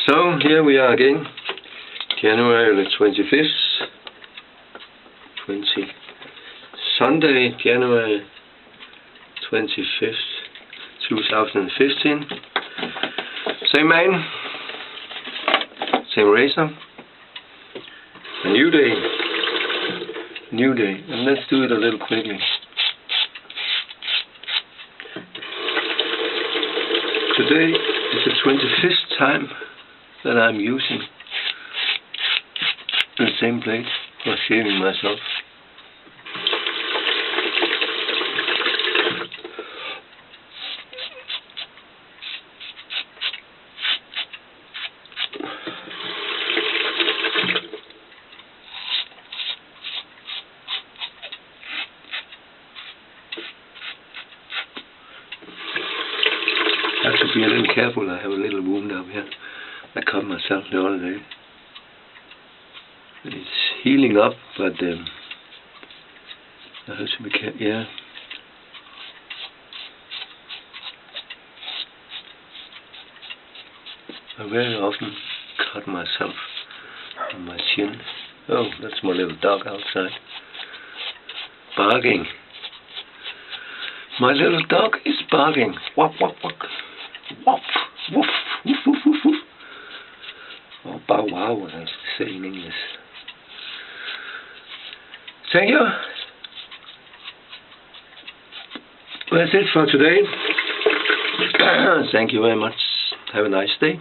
So here we are again, January the 25th, Sunday, January 25th, 2015. Same man, same racer, a new day, and let's do it a little quickly. Today is the 25th time that I'm using the same blade for shaving myself. I have to be a little careful. I have a little wound up here. I cut myself the other day. It's healing up, but I have to be careful. Yeah. I very often cut myself on my chin. Oh, that's my little dog outside. Barking. My little dog is barking. Wop, wop, wop. Wop, woof, woof, woof, woof, woof. Oh, bow wow, what I say in English. Thank you. That's it for today. Thank you very much. Have a nice day.